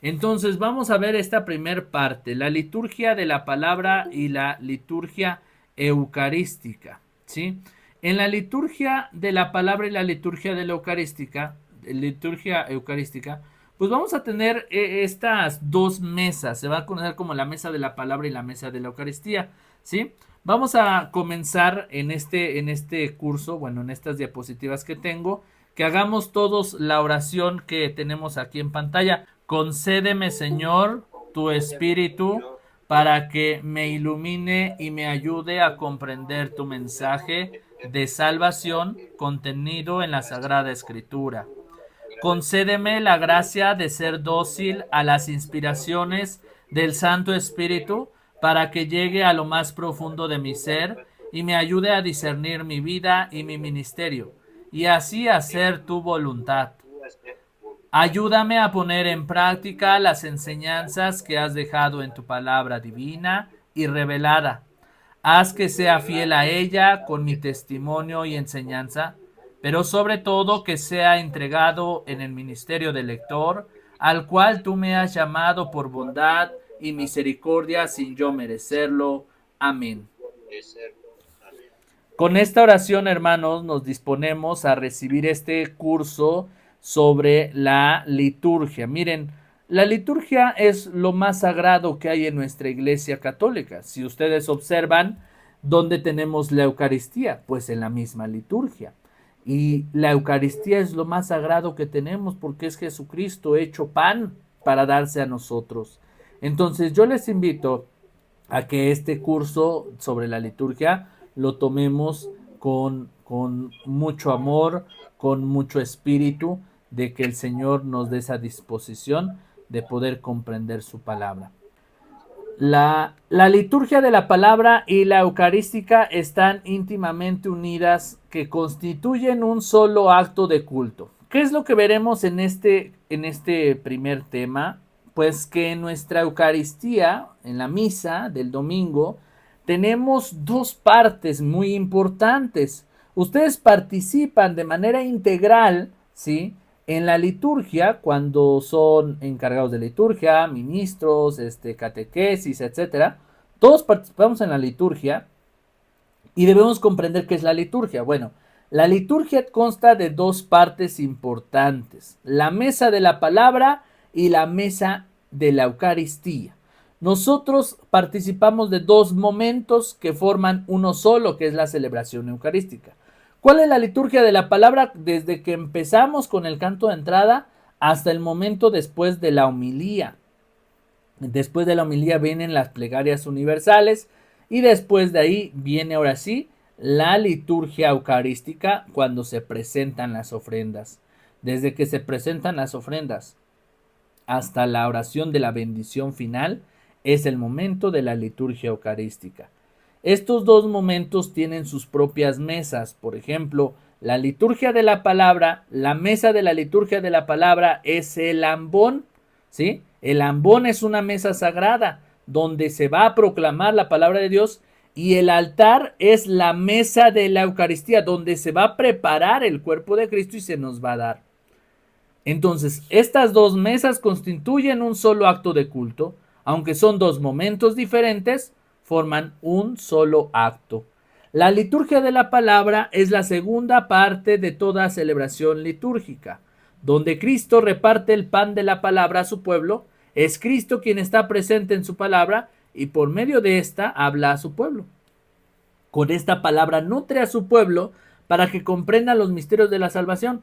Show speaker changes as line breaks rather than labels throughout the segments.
Entonces vamos a ver esta primer parte, la liturgia de la palabra y la liturgia eucarística, ¿sí? En la liturgia de la palabra y la liturgia de la liturgia eucarística, pues vamos a tener estas dos mesas, se va a conocer como la mesa de la palabra y la mesa de la Eucaristía, ¿sí? Vamos a comenzar en este curso, bueno, en estas diapositivas que tengo, que hagamos todos la oración que tenemos aquí en pantalla. Concédeme, Señor, tu espíritu para que me ilumine y me ayude a comprender tu mensaje de salvación contenido en la Sagrada Escritura. Concédeme la gracia de ser dócil a las inspiraciones del Santo Espíritu para que llegue a lo más profundo de mi ser y me ayude a discernir mi vida y mi ministerio, y así hacer tu voluntad. Ayúdame a poner en práctica las enseñanzas que has dejado en tu palabra divina y revelada. Haz que sea fiel a ella con mi testimonio y enseñanza, pero sobre todo que sea entregado en el ministerio del lector, al cual tú me has llamado por bondad y misericordia sin yo merecerlo. Amén. Con esta oración, hermanos, nos disponemos a recibir este curso sobre la liturgia. Miren, la liturgia es lo más sagrado que hay en nuestra Iglesia Católica. Si ustedes observan, ¿dónde tenemos la Eucaristía? Pues en la misma liturgia. Y la Eucaristía es lo más sagrado que tenemos porque es Jesucristo hecho pan para darse a nosotros. Entonces yo les invito a que este curso sobre la liturgia lo tomemos con mucho amor, con mucho espíritu, de que el Señor nos dé esa disposición de poder comprender su palabra. La liturgia de la palabra y la eucarística están íntimamente unidas, que constituyen un solo acto de culto. ¿Qué es lo que veremos en este primer tema? Pues que en nuestra Eucaristía, en la misa del domingo, tenemos dos partes muy importantes. Ustedes participan de manera integral, ¿sí?, en la liturgia, cuando son encargados de liturgia, ministros, catequesis, etcétera. Todos participamos en la liturgia y debemos comprender qué es la liturgia. Bueno, la liturgia consta de dos partes importantes: la mesa de la palabra y la mesa de la Eucaristía. Nosotros participamos de dos momentos que forman uno solo, que es la celebración eucarística. ¿Cuál es la liturgia de la palabra? Desde que empezamos con el canto de entrada hasta el momento después de la homilía. Después de la homilía vienen las plegarias universales y después de ahí viene ahora sí la liturgia eucarística, cuando se presentan las ofrendas. Desde que se presentan las ofrendas hasta la oración de la bendición final es el momento de la liturgia eucarística. Estos dos momentos tienen sus propias mesas. Por ejemplo, la liturgia de la palabra, la mesa de la liturgia de la palabra es el ambón, ¿sí? El ambón es una mesa sagrada donde se va a proclamar la palabra de Dios, y el altar es la mesa de la Eucaristía, donde se va a preparar el cuerpo de Cristo y se nos va a dar. Entonces, estas dos mesas constituyen un solo acto de culto, aunque son dos momentos diferentes, forman un solo acto. La liturgia de la palabra es la segunda parte de toda celebración litúrgica, donde Cristo reparte el pan de la palabra a su pueblo. Es Cristo quien está presente en su palabra y por medio de esta habla a su pueblo. Con esta palabra nutre a su pueblo para que comprenda los misterios de la salvación.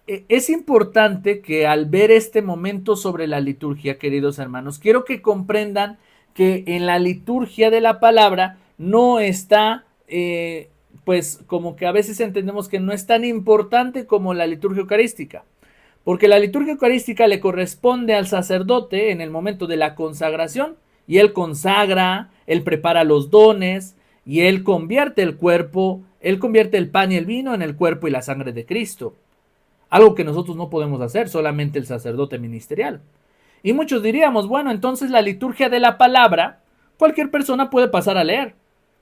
Es importante que al ver este momento sobre la liturgia, queridos hermanos, quiero que comprendan que en la liturgia de la palabra no está, pues como que a veces entendemos que no es tan importante como la liturgia eucarística, porque la liturgia eucarística le corresponde al sacerdote en el momento de la consagración, y él consagra, él prepara los dones, y él convierte el cuerpo, él convierte el pan y el vino en el cuerpo y la sangre de Cristo. Algo que nosotros no podemos hacer, solamente el sacerdote ministerial. Y muchos diríamos, bueno, entonces la liturgia de la palabra, cualquier persona puede pasar a leer.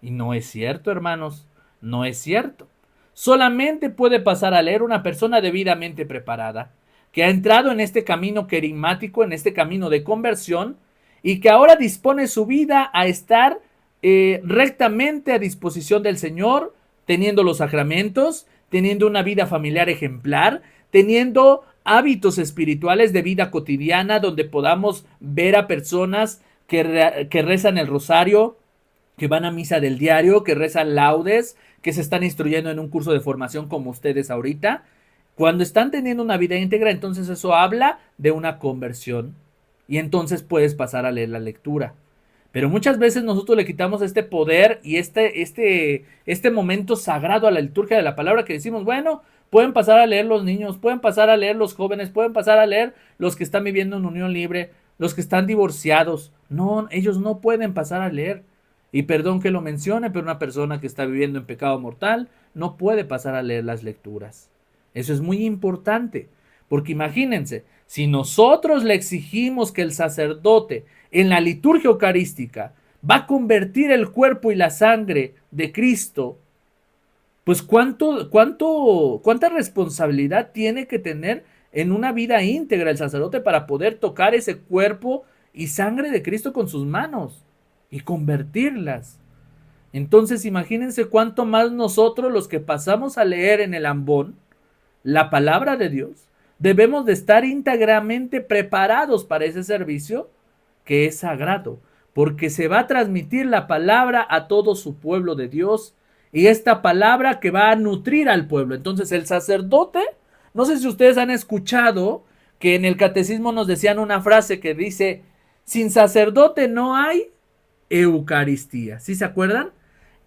Y no es cierto, hermanos, no es cierto. Solamente puede pasar a leer una persona debidamente preparada, que ha entrado en este camino querigmático, en este camino de conversión, y que ahora dispone su vida a estar rectamente a disposición del Señor, teniendo los sacramentos, teniendo una vida familiar ejemplar, teniendo hábitos espirituales de vida cotidiana donde podamos ver a personas que rezan el rosario, que van a misa del diario, que rezan laudes, que se están instruyendo en un curso de formación como ustedes ahorita. Cuando están teniendo una vida íntegra, entonces eso habla de una conversión. Y entonces puedes pasar a leer la lectura. Pero muchas veces nosotros le quitamos este poder y este momento sagrado a la liturgia de la palabra, que decimos, bueno, pueden pasar a leer los niños, pueden pasar a leer los jóvenes, pueden pasar a leer los que están viviendo en unión libre, los que están divorciados. No, ellos no pueden pasar a leer. Y perdón que lo mencione, pero una persona que está viviendo en pecado mortal no puede pasar a leer las lecturas. Eso es muy importante, porque imagínense, si nosotros le exigimos que el sacerdote en la liturgia eucarística va a convertir el cuerpo y la sangre de Cristo, pues cuánta responsabilidad tiene que tener en una vida íntegra el sacerdote para poder tocar ese cuerpo y sangre de Cristo con sus manos y convertirlas. Entonces imagínense cuánto más nosotros, los que pasamos a leer en el ambón la palabra de Dios, debemos de estar íntegramente preparados para ese servicio que es sagrado, porque se va a transmitir la palabra a todo su pueblo de Dios, y esta palabra que va a nutrir al pueblo. Entonces el sacerdote, no sé si ustedes han escuchado que en el catecismo nos decían una frase que dice, sin sacerdote no hay Eucaristía. ¿Sí se acuerdan?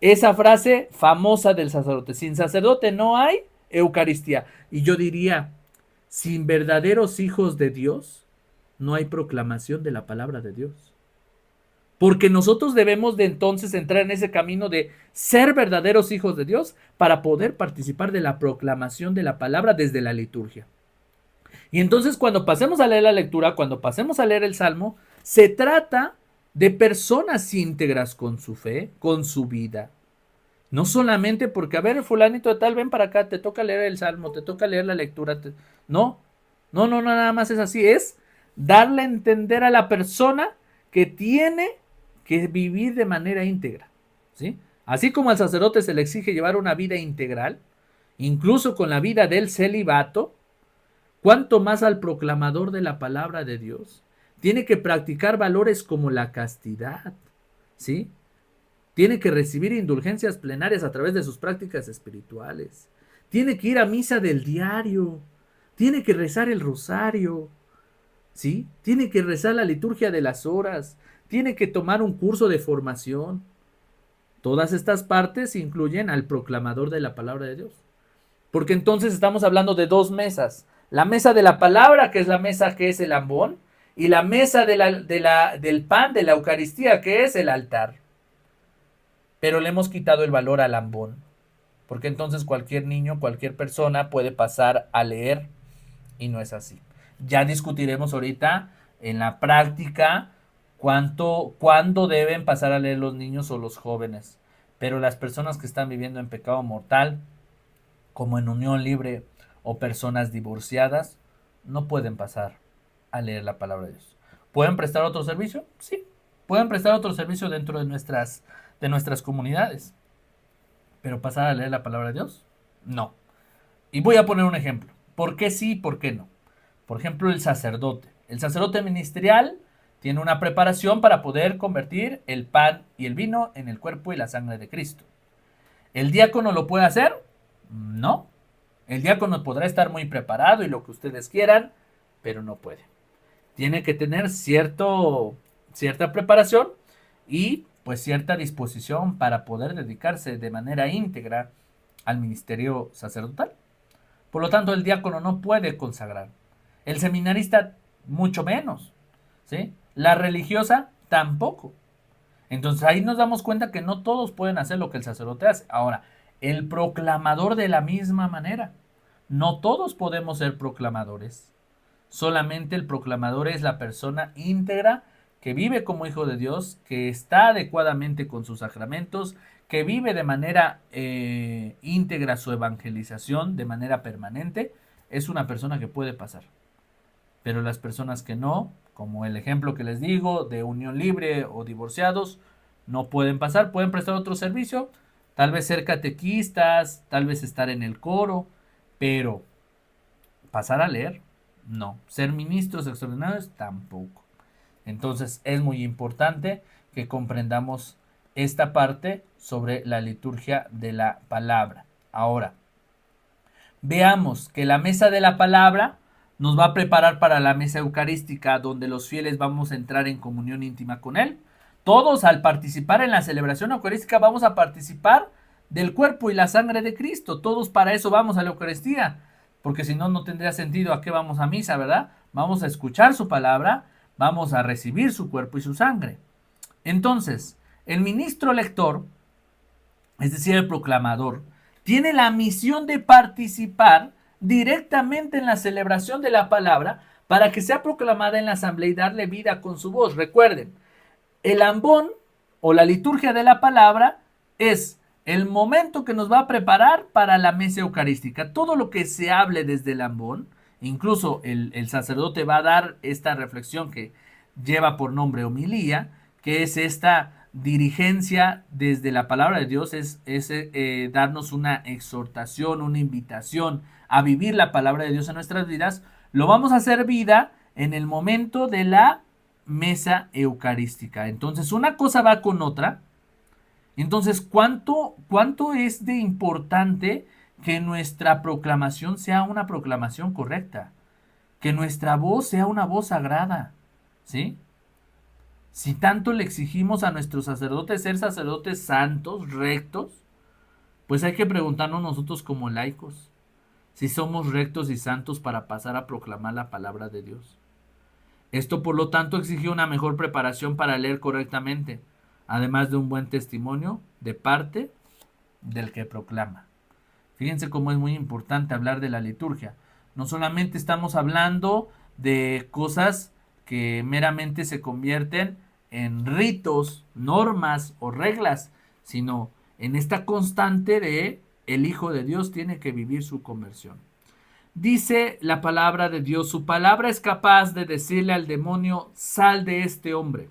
Esa frase famosa del sacerdote, sin sacerdote no hay Eucaristía. Y yo diría, sin verdaderos hijos de Dios, no hay proclamación de la palabra de Dios. Porque nosotros debemos de entonces entrar en ese camino de ser verdaderos hijos de Dios para poder participar de la proclamación de la palabra desde la liturgia. Y entonces cuando pasemos a leer la lectura, cuando pasemos a leer el Salmo, se trata de personas íntegras con su fe, con su vida. No solamente porque, a ver, fulanito de tal, ven para acá, te toca leer el Salmo, te toca leer la lectura. No, nada más es así. Es darle a entender a la persona que tiene que vivir de manera íntegra, ¿sí? Así como al sacerdote se le exige llevar una vida integral, incluso con la vida del celibato, cuánto más al proclamador de la palabra de Dios. Tiene que practicar valores como la castidad, ¿sí? Tiene que recibir indulgencias plenarias a través de sus prácticas espirituales. Tiene que ir a misa del diario. Tiene que rezar el rosario, ¿sí? Tiene que rezar la liturgia de las horas. Tiene que tomar un curso de formación. Todas estas partes incluyen al proclamador de la palabra de Dios. Porque entonces estamos hablando de dos mesas. La mesa de la palabra, que es la mesa que es el ambón, y la mesa del pan, de la Eucaristía, que es el altar. Pero le hemos quitado el valor al ambón. Porque entonces cualquier niño, cualquier persona puede pasar a leer, y no es así. Ya discutiremos ahorita en la práctica cuándo deben pasar a leer los niños o los jóvenes. Pero las personas que están viviendo en pecado mortal, como en unión libre o personas divorciadas, no pueden pasar a leer la palabra de Dios. ¿Pueden prestar otro servicio? Sí, pueden prestar otro servicio dentro de nuestras comunidades. Pero pasar a leer la palabra de Dios, no. Y voy a poner un ejemplo. ¿Por qué sí y por qué no? Por ejemplo, el sacerdote. El sacerdote ministerial tiene una preparación para poder convertir el pan y el vino en el cuerpo y la sangre de Cristo. ¿El diácono lo puede hacer? No. El diácono podrá estar muy preparado y lo que ustedes quieran, pero no puede. Tiene que tener cierta preparación y pues cierta disposición para poder dedicarse de manera íntegra al ministerio sacerdotal. Por lo tanto, el diácono no puede consagrar. El seminarista mucho menos, ¿sí? La religiosa tampoco. Entonces ahí nos damos cuenta que no todos pueden hacer lo que el sacerdote hace. Ahora, el proclamador de la misma manera. No todos podemos ser proclamadores. Solamente el proclamador es la persona íntegra que vive como hijo de Dios, que está adecuadamente con sus sacramentos, que vive de manera íntegra su evangelización de manera permanente. Es una persona que puede pasar. pero las personas que no, como el ejemplo que les digo, de unión libre o divorciados, no pueden pasar, pueden prestar otro servicio, tal vez ser catequistas, tal vez estar en el coro, pero pasar a leer, no. Ser ministros extraordinarios, tampoco. Entonces es muy importante que comprendamos esta parte sobre la liturgia de la palabra. Ahora, veamos que la mesa de la palabra nos va a preparar para la mesa eucarística, donde los fieles vamos a entrar en comunión íntima con Él. Todos, al participar en la celebración eucarística, vamos a participar del cuerpo y la sangre de Cristo. Todos para eso vamos a la Eucaristía, porque si no, no tendría sentido a qué vamos a misa, ¿verdad? Vamos a escuchar su palabra, vamos a recibir su cuerpo y su sangre. Entonces, el ministro lector, es decir, el proclamador, tiene la misión de participar directamente en la celebración de la palabra para que sea proclamada en la asamblea y darle vida con su voz. Recuerden, el ambón o la liturgia de la palabra es el momento que nos va a preparar para la mesa eucarística. Todo lo que se hable desde el ambón, incluso el sacerdote va a dar esta reflexión que lleva por nombre homilía, que es esta dirigencia desde la palabra de Dios, es darnos una exhortación, una invitación a vivir la palabra de Dios en nuestras vidas. Lo vamos a hacer vida en el momento de la mesa eucarística. Entonces, una cosa va con otra. Entonces, ¿cuánto es de importante que nuestra proclamación sea una proclamación correcta? Que nuestra voz sea una voz sagrada, ¿sí? Si tanto le exigimos a nuestros sacerdotes ser sacerdotes santos, rectos, pues hay que preguntarnos nosotros como laicos si somos rectos y santos para pasar a proclamar la palabra de Dios. Esto, por lo tanto, exige una mejor preparación para leer correctamente, además de un buen testimonio de parte del que proclama. Fíjense cómo es muy importante hablar de la liturgia. No solamente estamos hablando de cosas que meramente se convierten en ritos, normas o reglas, sino en esta constante de el Hijo de Dios tiene que vivir su conversión. Dice la palabra de Dios, su palabra es capaz de decirle al demonio, sal de este hombre.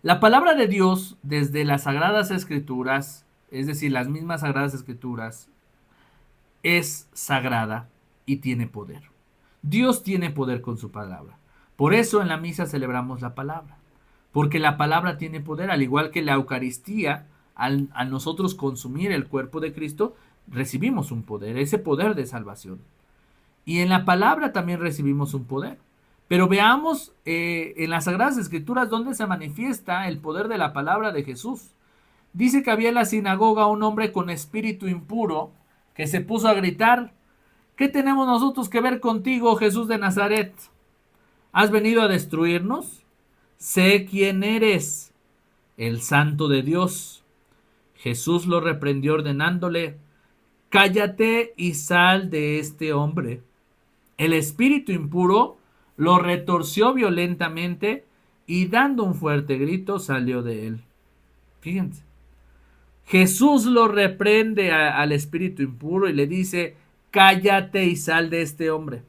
La palabra de Dios, desde las Sagradas Escrituras, es decir, las mismas Sagradas Escrituras, es sagrada y tiene poder. Dios tiene poder con su palabra. Por eso en la misa celebramos la palabra, porque la palabra tiene poder, al igual que la Eucaristía, al nosotros consumir el cuerpo de Cristo, recibimos un poder, ese poder de salvación. Y en la palabra también recibimos un poder. Pero veamos en las Sagradas Escrituras dónde se manifiesta el poder de la palabra de Jesús. Dice que había en la sinagoga un hombre con espíritu impuro que se puso a gritar, ¿qué tenemos nosotros que ver contigo, Jesús de Nazaret? ¿Has venido a destruirnos? Sé quién eres, el Santo de Dios. Jesús lo reprendió ordenándole, cállate y sal de este hombre. El espíritu impuro lo retorció violentamente y dando un fuerte grito salió de él. Fíjense. Jesús lo reprende al espíritu impuro y le dice, cállate y sal de este hombre.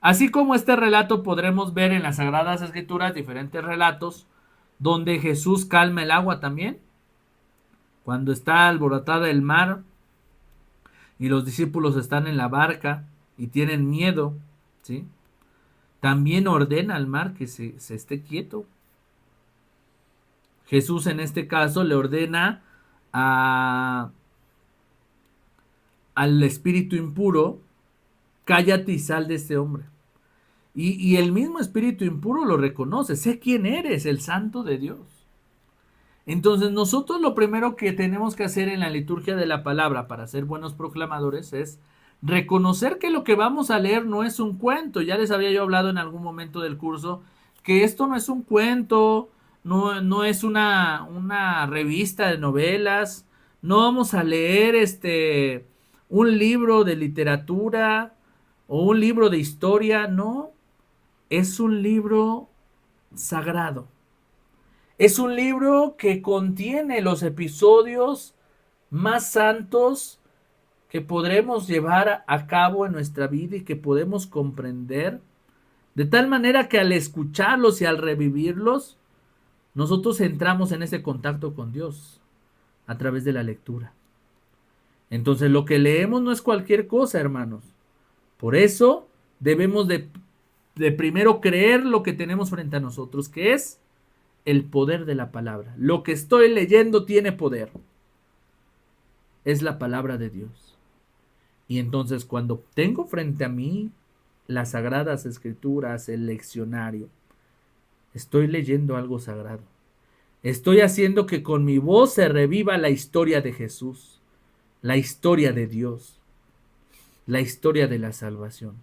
Así como este relato podremos ver en las Sagradas Escrituras diferentes relatos donde Jesús calma el agua también. Cuando está alborotada el mar y los discípulos están en la barca y tienen miedo, ¿sí? También ordena al mar que se esté quieto. Jesús en este caso le ordena al espíritu impuro, cállate y sal de este hombre. Y el mismo espíritu impuro lo reconoce, sé quién eres, el Santo de Dios. Entonces nosotros lo primero que tenemos que hacer en la liturgia de la palabra para ser buenos proclamadores es reconocer que lo que vamos a leer no es un cuento. Ya les había yo hablado en algún momento del curso que esto no es un cuento, no es una revista de novelas, no vamos a leer un libro de literatura o un libro de historia, no, es un libro sagrado. Es un libro que contiene los episodios más santos que podremos llevar a cabo en nuestra vida y que podemos comprender De tal manera que al escucharlos y al revivirlos, nosotros entramos en ese contacto con Dios a través de la lectura. Entonces lo que leemos no es cualquier cosa, hermanos. Por eso debemos de primero creer lo que tenemos frente a nosotros, que es el poder de la palabra. Lo que estoy leyendo tiene poder. Es la palabra de Dios. Y entonces cuando tengo frente a mí las sagradas escrituras, el leccionario, estoy leyendo algo sagrado. Estoy haciendo que con mi voz se reviva la historia de Jesús, la historia de Dios, la historia de la salvación.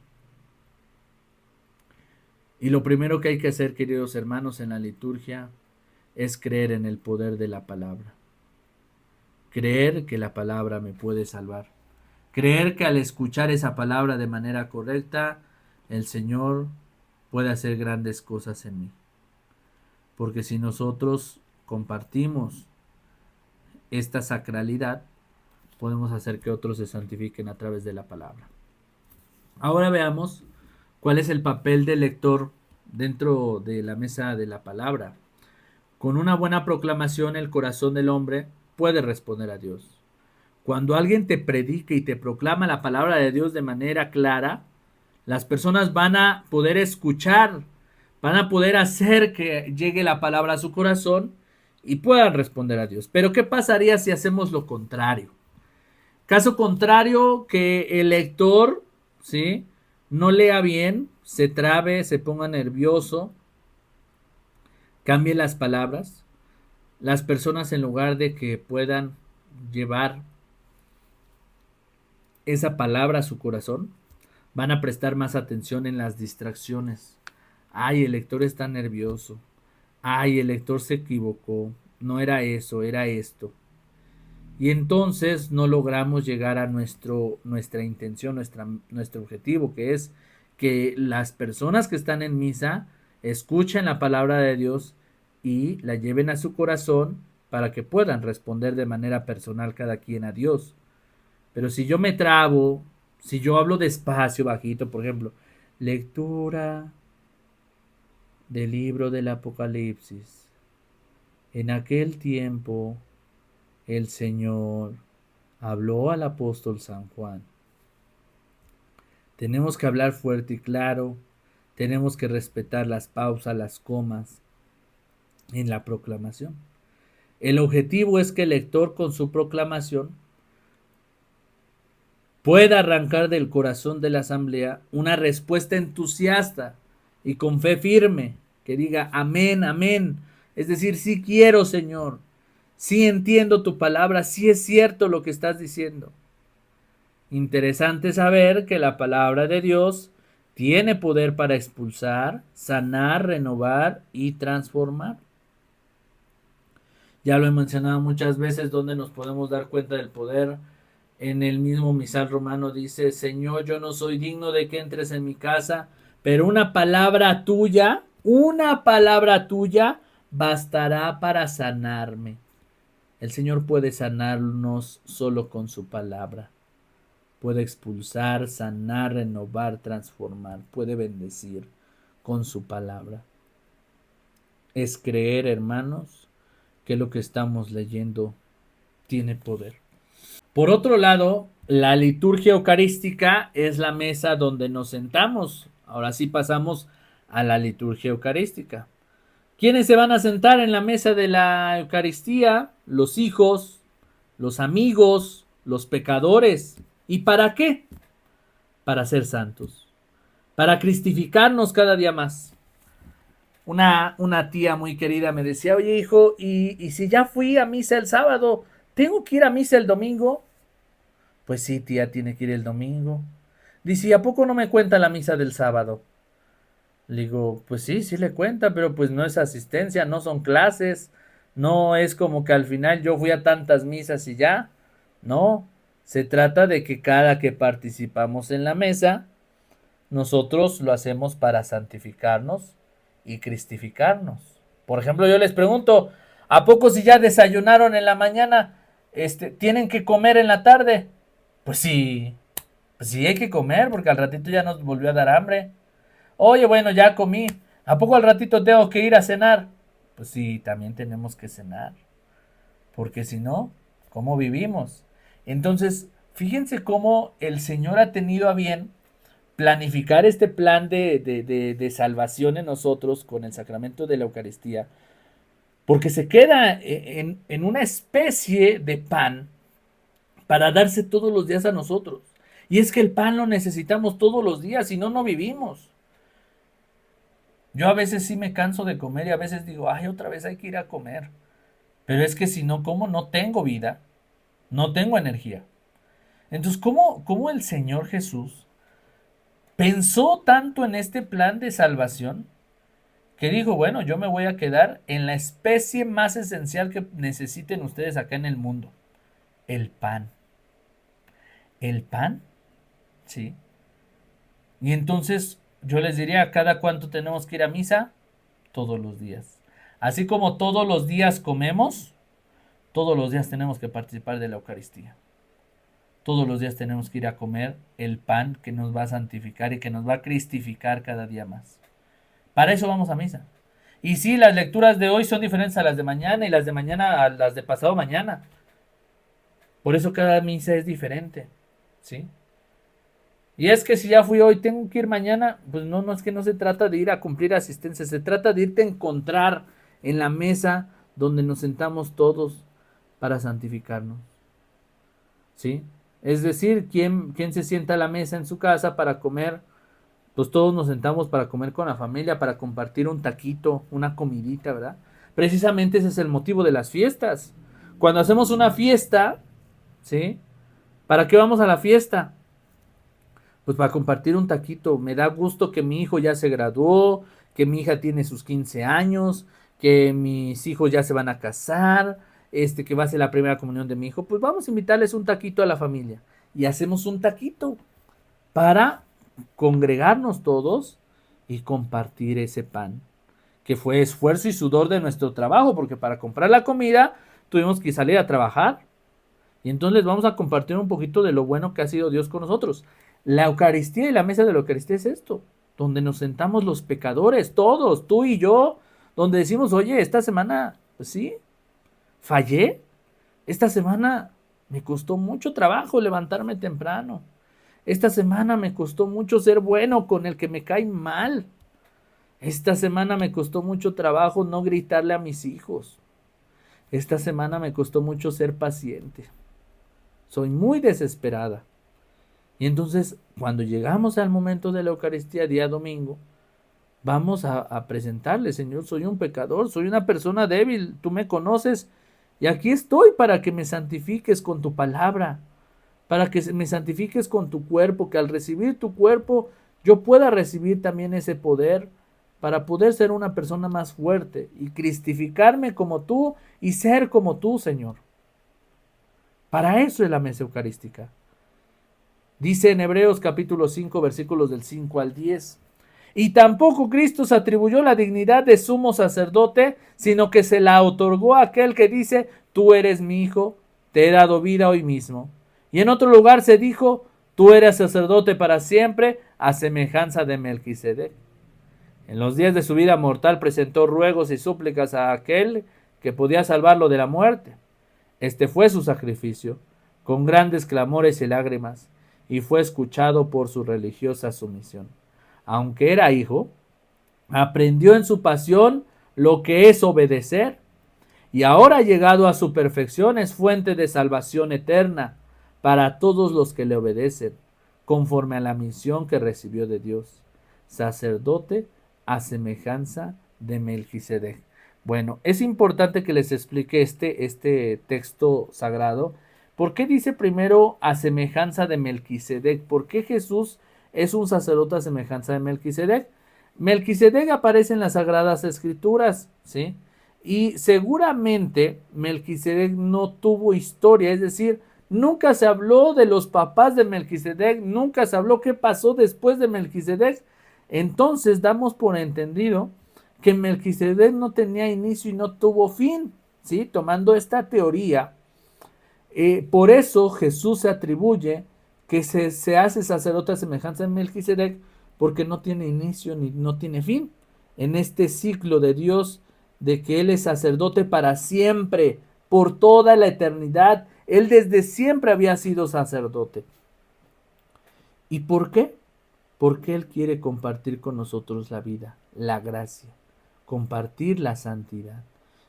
Y lo primero que hay que hacer, queridos hermanos, en la liturgia es creer en el poder de la palabra. Creer que la palabra me puede salvar. Creer que al escuchar esa palabra de manera correcta, el Señor puede hacer grandes cosas en mí. Porque si nosotros compartimos esta sacralidad, podemos hacer que otros se santifiquen a través de la palabra. Ahora veamos cuál es el papel del lector dentro de la mesa de la palabra. Con una buena proclamación, el corazón del hombre puede responder a Dios. Cuando alguien te predica y te proclama la palabra de Dios de manera clara, las personas van a poder escuchar, van a poder hacer que llegue la palabra a su corazón y puedan responder a Dios. Pero ¿qué pasaría si hacemos lo contrario? Caso contrario, que el lector, ¿sí?, no lea bien, se trabe, se ponga nervioso, cambie las palabras. Las personas, en lugar de que puedan llevar esa palabra a su corazón, van a prestar más atención en las distracciones. Ay, el lector está nervioso. Ay, el lector se equivocó. No era eso, era esto. Y entonces no logramos llegar a nuestra intención, nuestro objetivo, que es que las personas que están en misa escuchen la palabra de Dios y la lleven a su corazón para que puedan responder de manera personal cada quien a Dios. Pero si yo me trabo, si yo hablo despacio, bajito, por ejemplo, lectura del libro del Apocalipsis. En aquel tiempo el Señor habló al apóstol San Juan. Tenemos que hablar fuerte y claro, tenemos que respetar las pausas, las comas en la proclamación. El objetivo es que el lector con su proclamación pueda arrancar del corazón de la asamblea una respuesta entusiasta y con fe firme, que diga amén, amén. Es decir, sí quiero, Señor, sí entiendo tu palabra, sí es cierto lo que estás diciendo. Interesante saber que la palabra de Dios tiene poder para expulsar, sanar, renovar y transformar. Ya lo he mencionado muchas veces, donde nos podemos dar cuenta del poder. En el mismo misal romano dice: Señor, yo no soy digno de que entres en mi casa, pero una palabra tuya bastará para sanarme. El Señor puede sanarnos solo con su palabra. Puede expulsar, sanar, renovar, transformar. Puede bendecir con su palabra. Es creer, hermanos, que lo que estamos leyendo tiene poder. Por otro lado, la liturgia eucarística es la mesa donde nos sentamos. Ahora sí pasamos a la liturgia eucarística. ¿Quiénes se van a sentar en la mesa de la Eucaristía? Los hijos, los amigos, los pecadores. ¿Y para qué? Para ser santos. Para cristificarnos cada día más. Una tía muy querida me decía: oye, hijo, ¿y si ya fui a misa el sábado, tengo que ir a misa el domingo? Pues sí, tía, tiene que ir el domingo. Dice: ¿y a poco no me cuenta la misa del sábado? Le digo: pues sí, sí le cuenta, pero pues no es asistencia, no son clases, no es como que al final yo fui a tantas misas y ya. No, se trata de que cada que participamos en la mesa, nosotros lo hacemos para santificarnos y cristificarnos. Por ejemplo, yo les pregunto: ¿a poco si ya desayunaron en la mañana, tienen que comer en la tarde? Pues sí hay que comer, porque al ratito ya nos volvió a dar hambre. Oye, bueno, ya comí. ¿A poco al ratito tengo que ir a cenar? Pues sí, también tenemos que cenar. Porque si no, ¿cómo vivimos? Entonces, fíjense cómo el Señor ha tenido a bien planificar este plan de salvación en nosotros con el sacramento de la Eucaristía, porque se queda en una especie de pan para darse todos los días a nosotros. Y es que el pan lo necesitamos todos los días, si no, no vivimos. Yo a veces sí me canso de comer y a veces digo, ay, otra vez hay que ir a comer. Pero es que si no como, no tengo vida, no tengo energía. Entonces, ¿cómo el Señor Jesús pensó tanto en este plan de salvación que dijo, bueno, yo me voy a quedar en la especie más esencial que necesiten ustedes acá en el mundo, el pan. ¿El pan? Sí. Y entonces yo les diría, ¿cada cuánto tenemos que ir a misa? Todos los días. Así como todos los días comemos, todos los días tenemos que participar de la Eucaristía. Todos los días tenemos que ir a comer el pan que nos va a santificar y que nos va a cristificar cada día más. Para eso vamos a misa. Y sí, las lecturas de hoy son diferentes a las de mañana y las de mañana a las de pasado mañana. Por eso cada misa es diferente. ¿Sí? Y es que si ya fui hoy, tengo que ir mañana, pues no, no es que no se trata de ir a cumplir asistencia, se trata de irte a encontrar en la mesa donde nos sentamos todos para santificarnos. ¿Sí? Es decir, ¿quién se sienta a la mesa en su casa para comer? Pues todos nos sentamos para comer con la familia, para compartir un taquito, una comidita, ¿verdad? Precisamente ese es el motivo de las fiestas. Cuando hacemos una fiesta, ¿sí? ¿Para qué vamos a la fiesta? Pues para compartir un taquito. Me da gusto que mi hijo ya se graduó, que mi hija tiene sus 15 años, que mis hijos ya se van a casar, que va a ser la primera comunión de mi hijo. Pues vamos a invitarles un taquito a la familia. Y hacemos un taquito para congregarnos todos y compartir ese pan, que fue esfuerzo y sudor de nuestro trabajo, porque para comprar la comida tuvimos que salir a trabajar. Y entonces les vamos a compartir un poquito de lo bueno que ha sido Dios con nosotros. La Eucaristía y la mesa de la Eucaristía es esto, donde nos sentamos los pecadores, todos, tú y yo, donde decimos, oye, esta semana, pues sí, fallé, esta semana me costó mucho trabajo levantarme temprano, esta semana me costó mucho ser bueno con el que me cae mal, esta semana me costó mucho trabajo no gritarle a mis hijos, esta semana me costó mucho ser paciente, soy muy desesperada. Y entonces, cuando llegamos al momento de la Eucaristía, día domingo, vamos a presentarle, Señor, soy un pecador, soy una persona débil, tú me conoces, y aquí estoy para que me santifiques con tu palabra, para que me santifiques con tu cuerpo, que al recibir tu cuerpo yo pueda recibir también ese poder para poder ser una persona más fuerte y cristificarme como tú y ser como tú, Señor. Para eso es la mesa eucarística. Dice en Hebreos capítulo 5, versículos del 5 al 10. Y tampoco Cristo se atribuyó la dignidad de sumo sacerdote, sino que se la otorgó a aquel que dice, tú eres mi hijo, te he dado vida hoy mismo. Y en otro lugar se dijo, tú eres sacerdote para siempre, a semejanza de Melquisedec. En los días de su vida mortal presentó ruegos y súplicas a aquel que podía salvarlo de la muerte. Este fue su sacrificio, con grandes clamores y lágrimas, y fue escuchado por su religiosa sumisión. Aunque era hijo, aprendió en su pasión lo que es obedecer, y ahora llegado a su perfección es fuente de salvación eterna para todos los que le obedecen, conforme a la misión que recibió de Dios, sacerdote a semejanza de Melquisedec. Bueno, es importante que les explique este texto sagrado. ¿Por qué dice primero a semejanza de Melquisedec? ¿Por qué Jesús es un sacerdote a semejanza de Melquisedec? Melquisedec aparece en las Sagradas Escrituras, ¿sí? Y seguramente Melquisedec no tuvo historia, es decir, nunca se habló de los papás de Melquisedec, nunca se habló qué pasó después de Melquisedec. Entonces damos por entendido que Melquisedec no tenía inicio y no tuvo fin, ¿sí? Tomando esta teoría, por eso Jesús se atribuye que se hace sacerdote a semejanza de Melquisedec, porque no tiene inicio ni no tiene fin. En este ciclo de Dios, de que Él es sacerdote para siempre, por toda la eternidad, Él desde siempre había sido sacerdote. ¿Y por qué? Porque Él quiere compartir con nosotros la vida, la gracia, compartir la santidad.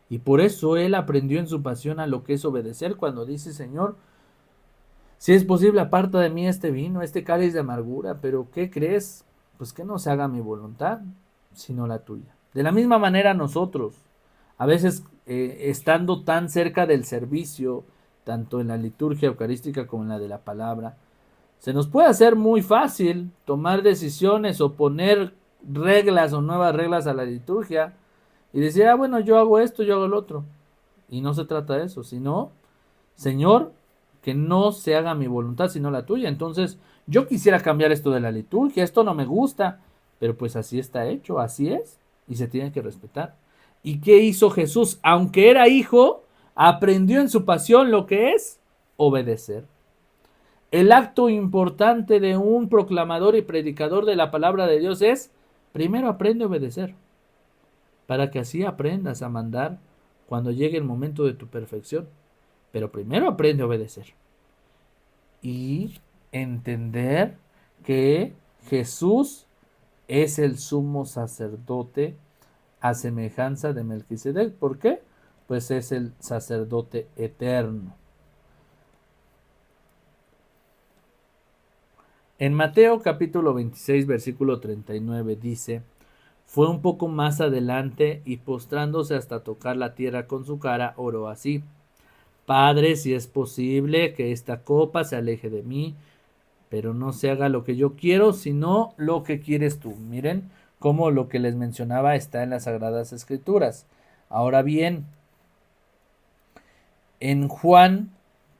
Y por eso Él aprendió en su pasión a lo que es obedecer cuando dice: Señor, si es posible, aparta de mí este vino, este cáliz de amargura, pero ¿qué crees? Pues que no se haga mi voluntad, sino la tuya. De la misma manera nosotros, a veces estando tan cerca del servicio, tanto en la liturgia eucarística como en la de la palabra, se nos puede hacer muy fácil tomar decisiones o poner reglas o nuevas reglas a la liturgia y decir: bueno, yo hago esto, yo hago el otro. Y no se trata de eso, sino: Señor, que no se haga mi voluntad sino la tuya. Entonces, yo quisiera cambiar esto de la liturgia, esto no me gusta, pero pues así está hecho, así es, y se tiene que respetar. ¿Y qué hizo Jesús? Aunque era hijo, aprendió en su pasión lo que es obedecer. El acto importante de un proclamador y predicador de la palabra de Dios es: primero aprende a obedecer, para que así aprendas a mandar cuando llegue el momento de tu perfección. Pero primero aprende a obedecer y entender que Jesús es el sumo sacerdote a semejanza de Melquisedec. ¿Por qué? Pues es el sacerdote eterno. En Mateo capítulo 26, versículo 39 dice: fue un poco más adelante y postrándose hasta tocar la tierra con su cara, oró así: Padre, si es posible que esta copa se aleje de mí, pero no se haga lo que yo quiero, sino lo que quieres tú. Miren cómo lo que les mencionaba está en las Sagradas Escrituras. Ahora bien, en Juan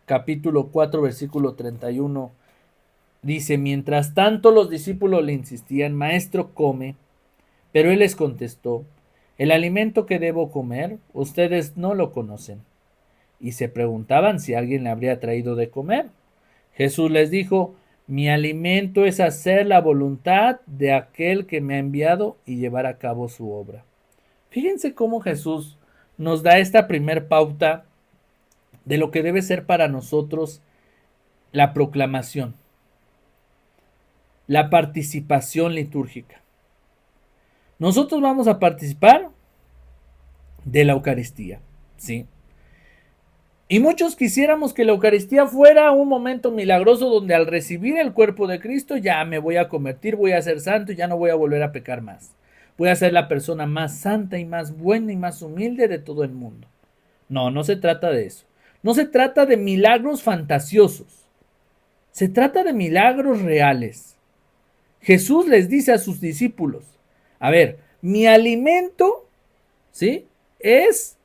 capítulo 4, versículo 31, dice: mientras tanto los discípulos le insistían: Maestro, come. Pero él les contestó: el alimento que debo comer, ustedes no lo conocen. Y se preguntaban si alguien le habría traído de comer. Jesús les dijo: mi alimento es hacer la voluntad de aquel que me ha enviado y llevar a cabo su obra. Fíjense cómo Jesús nos da esta primer pauta de lo que debe ser para nosotros la proclamación, la participación litúrgica. Nosotros vamos a participar de la Eucaristía, ¿sí? Y muchos quisiéramos que la Eucaristía fuera un momento milagroso donde al recibir el cuerpo de Cristo ya me voy a convertir, voy a ser santo y ya no voy a volver a pecar más. Voy a ser la persona más santa y más buena y más humilde de todo el mundo. No, no se trata de eso. No se trata de milagros fantasiosos. Se trata de milagros reales. Jesús les dice a sus discípulos: a ver, mi alimento, ¿sí?, es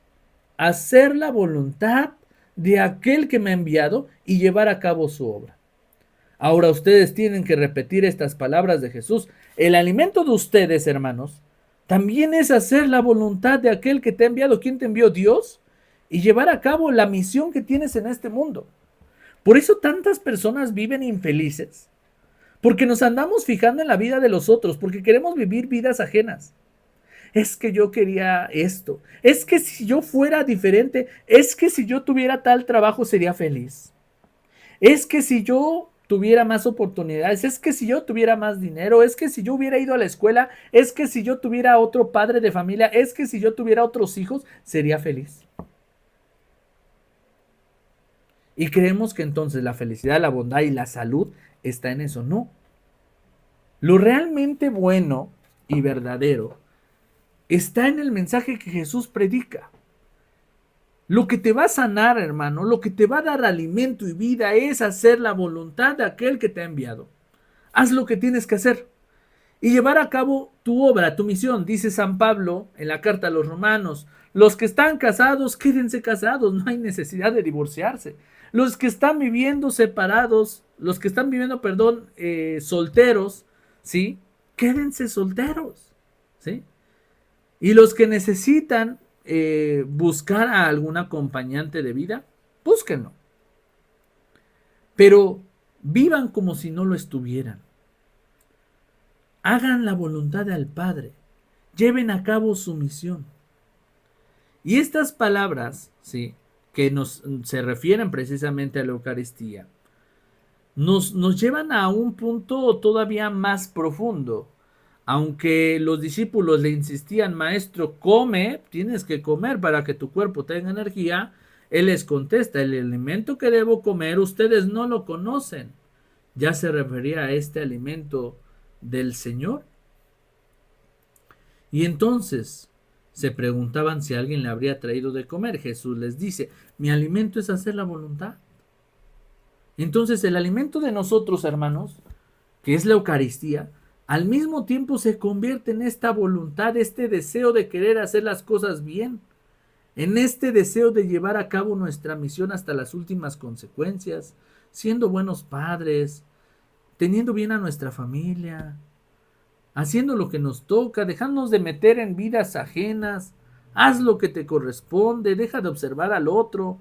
hacer la voluntad de aquel que me ha enviado y llevar a cabo su obra. Ahora ustedes tienen que repetir estas palabras de Jesús. El alimento de ustedes, hermanos, también es hacer la voluntad de aquel que te ha enviado. ¿Quién te envió? Dios. Y llevar a cabo la misión que tienes en este mundo. Por eso tantas personas viven infelices, porque nos andamos fijando en la vida de los otros, porque queremos vivir vidas ajenas. Es que yo quería esto, es que si yo fuera diferente, es que si yo tuviera tal trabajo sería feliz, es que si yo tuviera más oportunidades, es que si yo tuviera más dinero, es que si yo hubiera ido a la escuela, es que si yo tuviera otro padre de familia, es que si yo tuviera otros hijos, sería feliz. Y creemos que entonces la felicidad, la bondad y la salud está en eso. No. Lo realmente bueno y verdadero está en el mensaje que Jesús predica. Lo que te va a sanar, hermano, lo que te va a dar alimento y vida es hacer la voluntad de aquel que te ha enviado. Haz lo que tienes que hacer y llevar a cabo tu obra, tu misión. Dice San Pablo en la carta a los romanos: los que están casados, quédense casados, no hay necesidad de divorciarse. Los que están viviendo separados, los que están viviendo, solteros, ¿sí?, quédense solteros, ¿sí? Y los que necesitan buscar a algún acompañante de vida, búsquenlo. Pero vivan como si no lo estuvieran. hagan la voluntad del Padre, lleven a cabo su misión. Y estas palabras, ¿sí?, que se refieren precisamente a la Eucaristía, nos llevan a un punto todavía más profundo. Aunque los discípulos le insistían, maestro, come, tienes que comer para que tu cuerpo tenga energía, él les contesta, el alimento que debo comer ustedes no lo conocen. Ya se refería a este alimento del Señor. Y entonces se preguntaban si alguien le habría traído de comer. Jesús les dice, mi alimento es hacer la voluntad. Entonces el alimento de nosotros, hermanos, que es la Eucaristía, al mismo tiempo se convierte en esta voluntad, este deseo de querer hacer las cosas bien, en este deseo de llevar a cabo nuestra misión hasta las últimas consecuencias, siendo buenos padres, teniendo bien a nuestra familia, haciendo lo que nos toca, dejándonos de meter en vidas ajenas, haz lo que te corresponde, deja de observar al otro,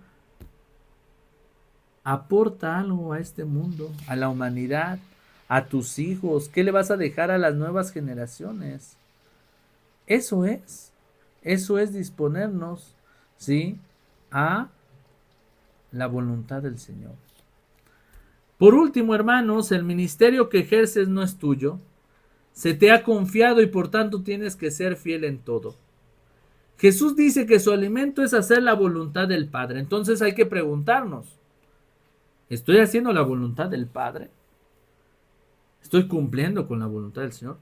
aporta algo a este mundo, a la humanidad, a tus hijos, ¿qué le vas a dejar a las nuevas generaciones? Eso es disponernos, ¿sí?, a la voluntad del Señor. Por último, hermanos, el ministerio que ejerces no es tuyo, se te ha confiado y por tanto tienes que ser fiel en todo. Jesús dice que su alimento es hacer la voluntad del Padre. Entonces hay que preguntarnos, ¿estoy haciendo la voluntad del Padre? ¿Estoy cumpliendo con la voluntad del Señor?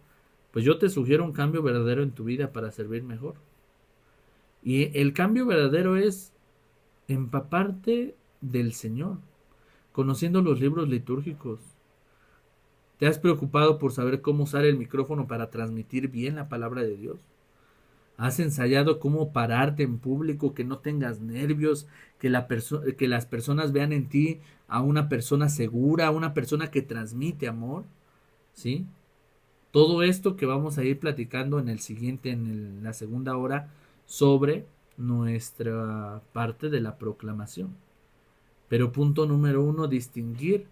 Pues yo te sugiero un cambio verdadero en tu vida para servir mejor. Y el cambio verdadero es empaparte del Señor, conociendo los libros litúrgicos. ¿Te has preocupado por saber cómo usar el micrófono para transmitir bien la palabra de Dios? ¿Has ensayado cómo pararte en público, que no tengas nervios, que las personas vean en ti a una persona segura, a una persona que transmite amor? ¿Sí? Todo esto que vamos a ir platicando en la segunda hora sobre nuestra parte de la proclamación. Pero punto número 1, distinguir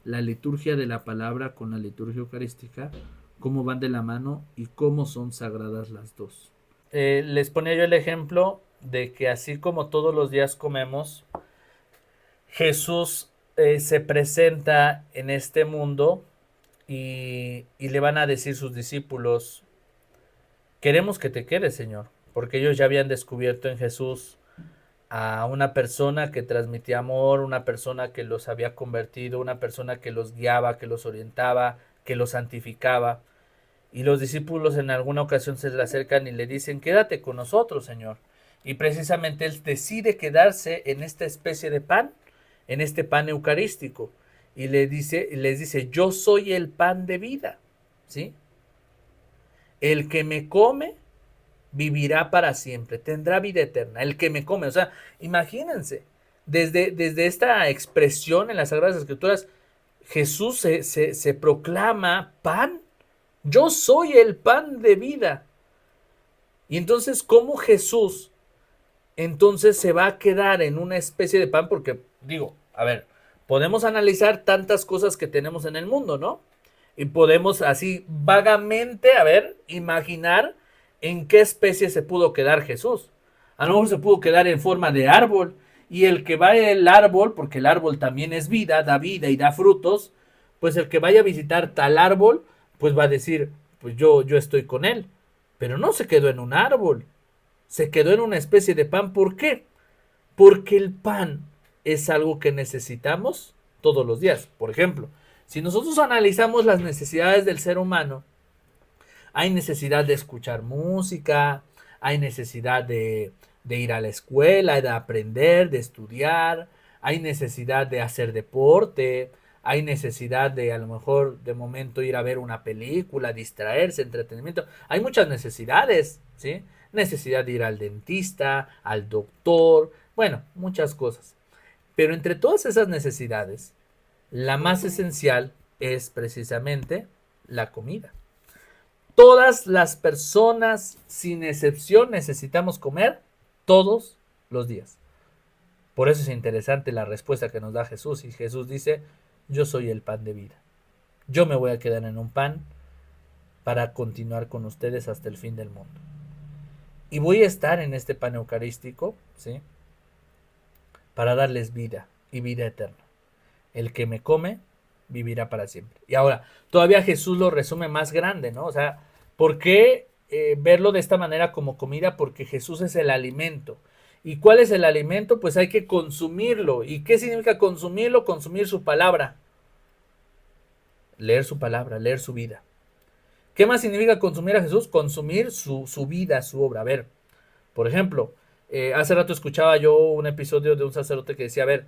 la liturgia de la palabra con la liturgia eucarística, cómo van de la mano y cómo son sagradas las dos. Les ponía yo el ejemplo de que así como todos los días comemos, Jesús se presenta en este mundo y le van a decir sus discípulos, queremos que te quedes, Señor, porque ellos ya habían descubierto en Jesús a una persona que transmitía amor, una persona que los había convertido, una persona que los guiaba, que los orientaba, que los santificaba. Y los discípulos en alguna ocasión se le acercan y le dicen, quédate con nosotros, Señor. Y precisamente él decide quedarse en esta especie de pan, en este pan eucarístico. Y les dice, yo soy el pan de vida, ¿sí? El que me come vivirá para siempre, tendrá vida eterna, el que me come. O sea, imagínense, desde esta expresión en las Sagradas Escrituras, Jesús se proclama pan. Yo soy el pan de vida. Y entonces, ¿cómo Jesús entonces se va a quedar en una especie de pan? Porque, digo, a ver, podemos analizar tantas cosas que tenemos en el mundo, ¿no? Y podemos así vagamente, a ver, imaginar en qué especie se pudo quedar Jesús. A lo mejor se pudo quedar en forma de árbol. Y el que va el árbol, porque el árbol también es vida, da vida y da frutos, pues el que vaya a visitar tal árbol, pues va a decir, pues yo estoy con él. Pero no se quedó en un árbol, se quedó en una especie de pan. ¿Por qué? Porque el pan es algo que necesitamos todos los días. Por ejemplo, si nosotros analizamos las necesidades del ser humano, hay necesidad de escuchar música, hay necesidad de ir a la escuela, de aprender, de estudiar, hay necesidad de hacer deporte, hay necesidad de a lo mejor de momento ir a ver una película, distraerse, entretenimiento. Hay muchas necesidades, ¿sí? Necesidad de ir al dentista, al doctor, bueno, muchas cosas. Pero entre todas esas necesidades, la más esencial es precisamente la comida. Todas las personas, sin excepción, necesitamos comer todos los días. Por eso es interesante la respuesta que nos da Jesús. Y Jesús dice, yo soy el pan de vida. Yo me voy a quedar en un pan para continuar con ustedes hasta el fin del mundo. Y voy a estar en este pan eucarístico, ¿sí? Para darles vida y vida eterna. El que me come vivirá para siempre. Y ahora, todavía Jesús lo resume más grande, ¿no? O sea, ¿por qué verlo de esta manera como comida? Porque Jesús es el alimento. ¿Y cuál es el alimento? Pues hay que consumirlo. ¿Y qué significa consumirlo? Consumir su palabra. Leer su palabra, leer su vida. ¿Qué más significa consumir a Jesús? Consumir su vida, su obra. A ver, por ejemplo, hace rato escuchaba yo un episodio de un sacerdote que decía, a ver,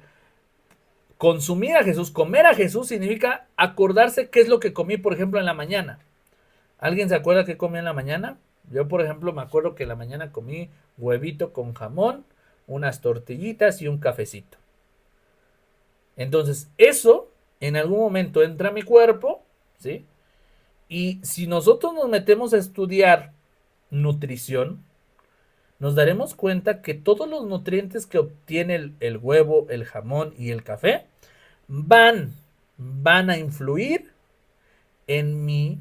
consumir a Jesús, comer a Jesús significa acordarse qué es lo que comí, por ejemplo, en la mañana. ¿Alguien se acuerda qué comí en la mañana? Yo, por ejemplo, me acuerdo que en la mañana comí huevito con jamón, unas tortillitas y un cafecito. Entonces, eso en algún momento entra a mi cuerpo, ¿sí? Y si nosotros nos metemos a estudiar nutrición, nos daremos cuenta que todos los nutrientes que obtiene el huevo, el jamón y el café van a influir en mi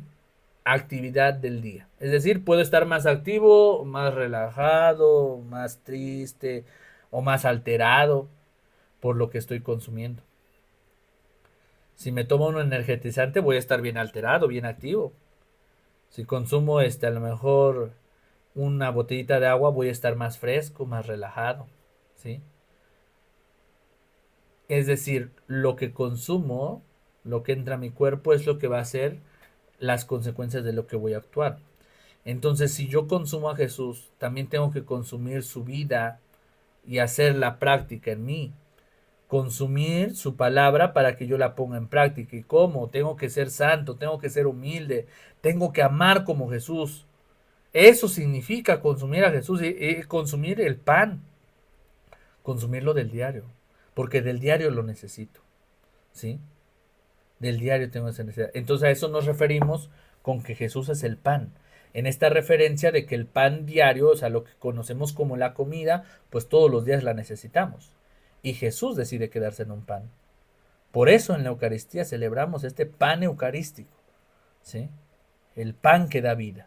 actividad del día. Es decir, puedo estar más activo, más relajado, más triste o más alterado por lo que estoy consumiendo. Si me tomo un energetizante voy a estar bien alterado, bien activo. Si consumo a lo mejor una botellita de agua voy a estar más fresco, más relajado, ¿sí? Es decir, lo que consumo, lo que entra a mi cuerpo es lo que va a ser las consecuencias de lo que voy a actuar. Entonces, si yo consumo a Jesús, también tengo que consumir su vida y hacer la práctica en mí. Consumir su palabra para que yo la ponga en práctica. ¿Y cómo? Tengo que ser santo, tengo que ser humilde, tengo que amar como Jesús. Eso significa consumir a Jesús, consumir el pan, consumirlo del diario, porque del diario lo necesito, ¿sí? Del diario tengo esa necesidad. Entonces a eso nos referimos con que Jesús es el pan. En esta referencia de que el pan diario, o sea, lo que conocemos como la comida, pues todos los días la necesitamos. Y Jesús decide quedarse en un pan. Por eso en la Eucaristía celebramos este pan eucarístico, ¿sí? El pan que da vida.